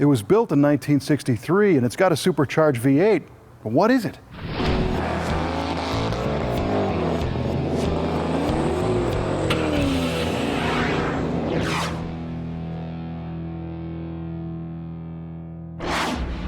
It was built in 1963 and it's got a supercharged V8. But what is it?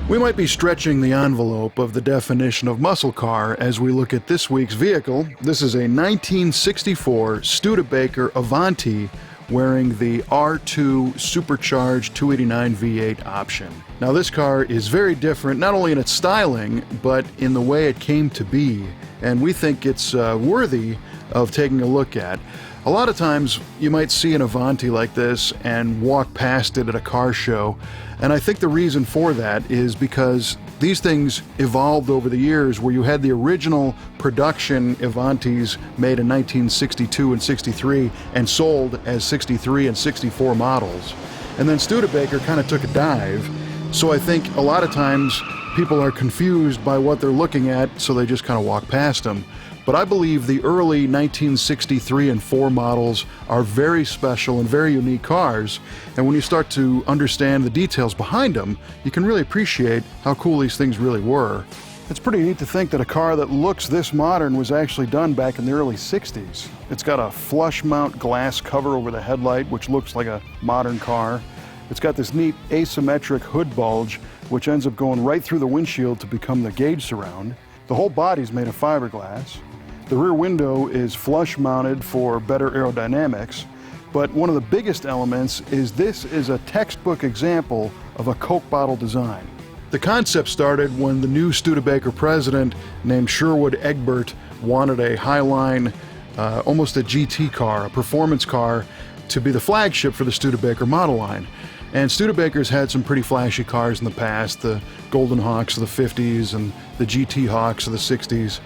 We might be stretching the envelope of the definition of muscle car as we look at this week's vehicle. This is a 1964 Studebaker Avanti wearing the R2 Supercharged 289 V8 option. Now this car is very different, not only in its styling, but in the way it came to be, and we think it's worthy of taking a look at. A lot of times you might see an Avanti like this and walk past it at a car show, and I think the reason for that is because these things evolved over the years, where you had the original production Avantis made in 1962 and 63 and sold as 63 and 64 models. And then Studebaker kind of took a dive, so I think a lot of times people are confused by what they're looking at, so they just kind of walk past them. But I believe the early 1963 and 4 models are very special and very unique cars, and when you start to understand the details behind them, you can really appreciate how cool these things really were. It's pretty neat to think that a car that looks this modern was actually done back in the early 60s. It's got a flush mount glass cover over the headlight, which looks like a modern car. It's got this neat asymmetric hood bulge, which ends up going right through the windshield to become the gauge surround. The whole body's made of fiberglass. The rear window is flush mounted for better aerodynamics, but one of the biggest elements is this is a textbook example of a Coke bottle design. The concept started when the new Studebaker president named Sherwood Egbert wanted a highline, almost a GT car, a performance car, to be the flagship for the Studebaker model line. And Studebaker's had some pretty flashy cars in the past, the Golden Hawks of the 50s and the GT Hawks of the 60s.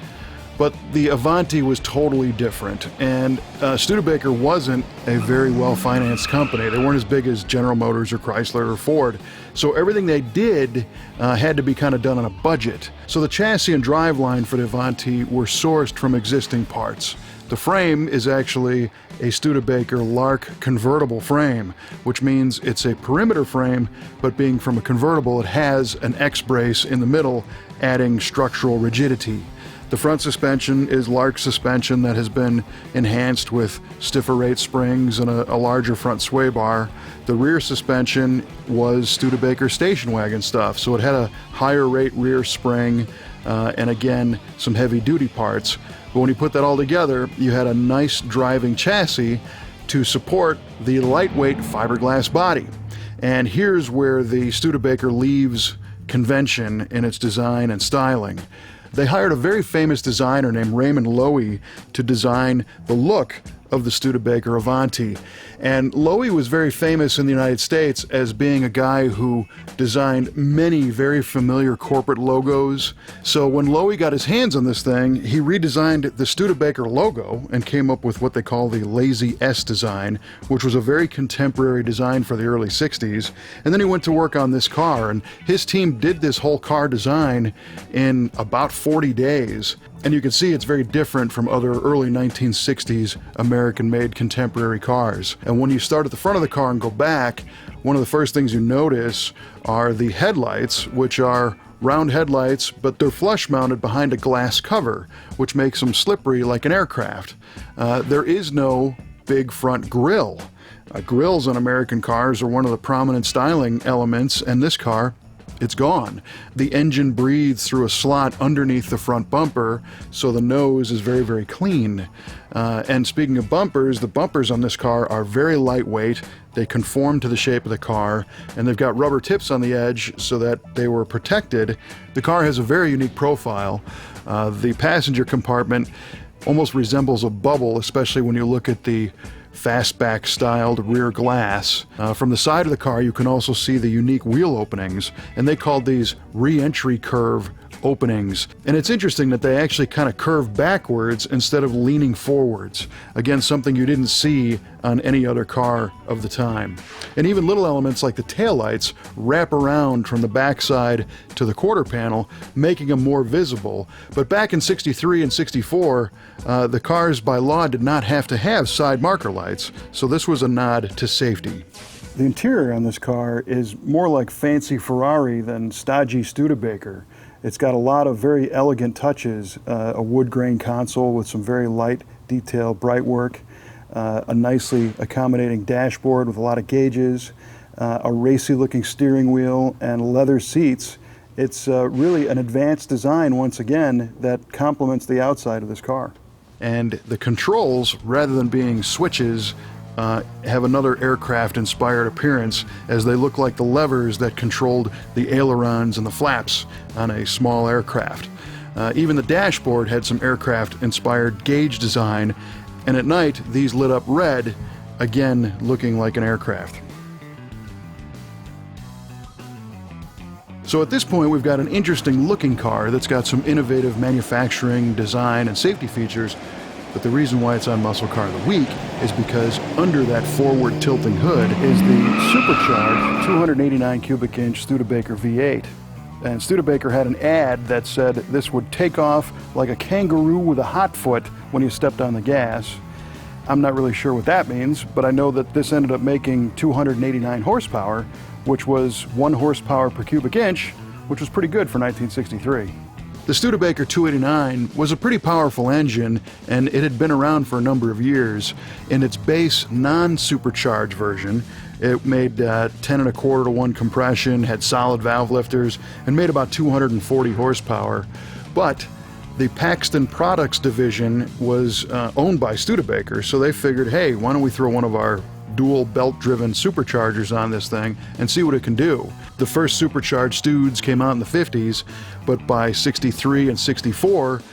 But the Avanti was totally different, and Studebaker wasn't a very well-financed company. They weren't as big as General Motors or Chrysler or Ford, so everything they did had to be kind of done on a budget. So the chassis and driveline for the Avanti were sourced from existing parts. The frame is actually a Studebaker Lark convertible frame, which means it's a perimeter frame, but being from a convertible, it has an X-brace in the middle, adding structural rigidity. The front suspension is Lark suspension that has been enhanced with stiffer rate springs and a larger front sway bar. The rear suspension was Studebaker station wagon stuff, so it had a higher rate rear spring and again some heavy duty parts. But when you put that all together, you had a nice driving chassis to support the lightweight fiberglass body. And here's where the Studebaker leaves convention in its design and styling. They hired a very famous designer named Raymond Loewy to design the look of the Studebaker Avanti. And Loewy was very famous in the United States as being a guy who designed many very familiar corporate logos. So when Loewy got his hands on this thing, he redesigned the Studebaker logo and came up with what they call the Lazy S design, which was a very contemporary design for the early 60s. And then he went to work on this car, and his team did this whole car design in about 40 days. And you can see it's very different from other early 1960s American-made contemporary cars. And when you start at the front of the car and go back, one of the first things you notice are the headlights, which are round headlights, but they're flush mounted behind a glass cover, which makes them slippery like an aircraft. There is no big front grille. Grills on American cars are one of the prominent styling elements, and this car, it's gone. The engine breathes through a slot underneath the front bumper, so the nose is very, very clean. And speaking of bumpers, the bumpers on this car are very lightweight. They conform to the shape of the car, and they've got rubber tips on the edge so that they were protected. The car has a very unique profile. The passenger compartment almost resembles a bubble, especially when you look at the fastback styled rear glass. From the side of the car you can also see the unique wheel openings, and they called these re-entry curve openings. And it's interesting that they actually kind of curve backwards instead of leaning forwards. Again, something you didn't see on any other car of the time. And even little elements like the taillights wrap around from the backside to the quarter panel, making them more visible. But back in 63 and 64, the cars by law did not have to have side marker lights, so this was a nod to safety. The interior on this car is more like fancy Ferrari than stodgy Studebaker. It's got a lot of very elegant touches, a wood grain console with some very light detail bright work, a nicely accommodating dashboard with a lot of gauges, a racy looking steering wheel, and leather seats. It's really an advanced design once again that complements the outside of this car. And the controls, rather than being switches, have another aircraft-inspired appearance, as they look like the levers that controlled the ailerons and the flaps on a small aircraft. Even the dashboard had some aircraft-inspired gauge design, and at night these lit up red, again looking like an aircraft. So at this point we've got an interesting looking car that's got some innovative manufacturing, design, and safety features. But the reason why it's on Muscle Car of the Week is because under that forward tilting hood is the supercharged 289 cubic inch Studebaker V8. And Studebaker had an ad that said this would take off like a kangaroo with a hot foot when you stepped on the gas. I'm not really sure what that means, but I know that this ended up making 289 horsepower, which was 1 horsepower per cubic inch, which was pretty good for 1963. The Studebaker 289 was a pretty powerful engine, and it had been around for a number of years. In its base non-supercharged version, it made 10 1/4 to 1 compression, had solid valve lifters, and made about 240 horsepower. But the Paxton Products division was owned by Studebaker, so they figured, hey, why don't we throw one of our dual belt-driven superchargers on this thing and see what it can do. The first supercharged Studs came out in the 50s, but by 63 and 64,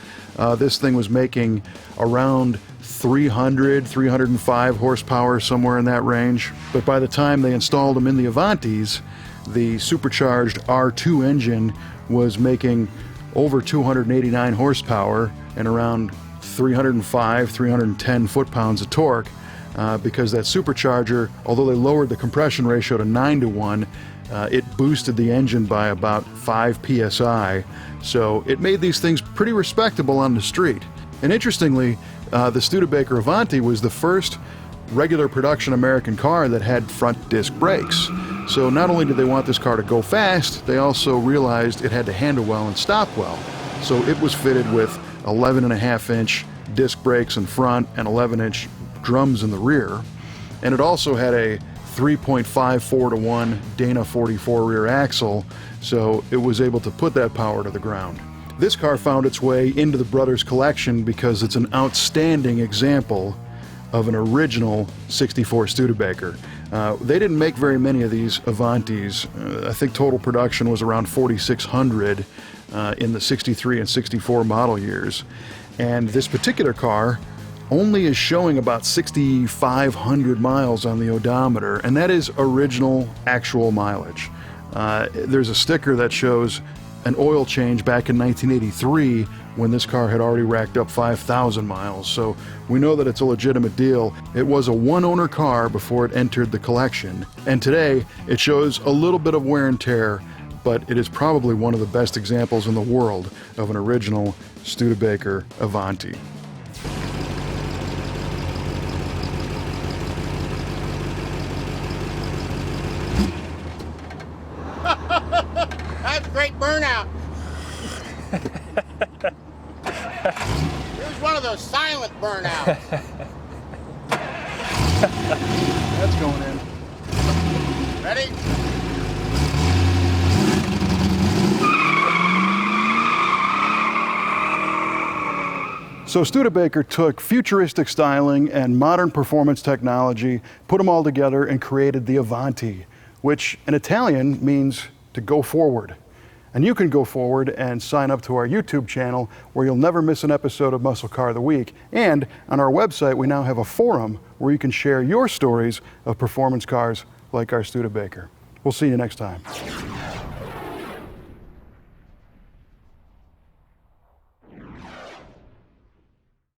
this thing was making around 305 horsepower, somewhere in that range. But by the time they installed them in the Avantis, the supercharged R2 engine was making over 289 horsepower and around 305, 310 foot-pounds of torque. Because that supercharger, although they lowered the compression ratio to 9:1, it boosted the engine by about 5 psi. So it made these things pretty respectable on the street. And interestingly, the Studebaker Avanti was the first regular production American car that had front disc brakes. So not only did they want this car to go fast, they also realized it had to handle well and stop well. So it was fitted with 11.5-inch disc brakes in front and 11-inch drums in the rear, and it also had a 3.54 to 1 Dana 44 rear axle, so it was able to put that power to the ground. This car found its way into the Brothers collection because it's an outstanding example of an original 64 Studebaker. They didn't make very many of these Avantis. I think total production was around 4,600 in the 63 and 64 model years, and this particular car only is showing about 6,500 miles on the odometer, and that is original actual mileage. There's a sticker that shows an oil change back in 1983 when this car had already racked up 5,000 miles, so we know that it's a legitimate deal. It was a one-owner car before it entered the collection, and today it shows a little bit of wear and tear, but it is probably one of the best examples in the world of an original Studebaker Avanti. That's great burnout. Here's one of those silent burnouts. That's going in. Ready? So Studebaker took futuristic styling and modern performance technology, put them all together, and created the Avanti, which in Italian means to go forward. And you can go forward and sign up to our YouTube channel where you'll never miss an episode of Muscle Car of the Week. And on our website, we now have a forum where you can share your stories of performance cars like our Studebaker. We'll see you next time.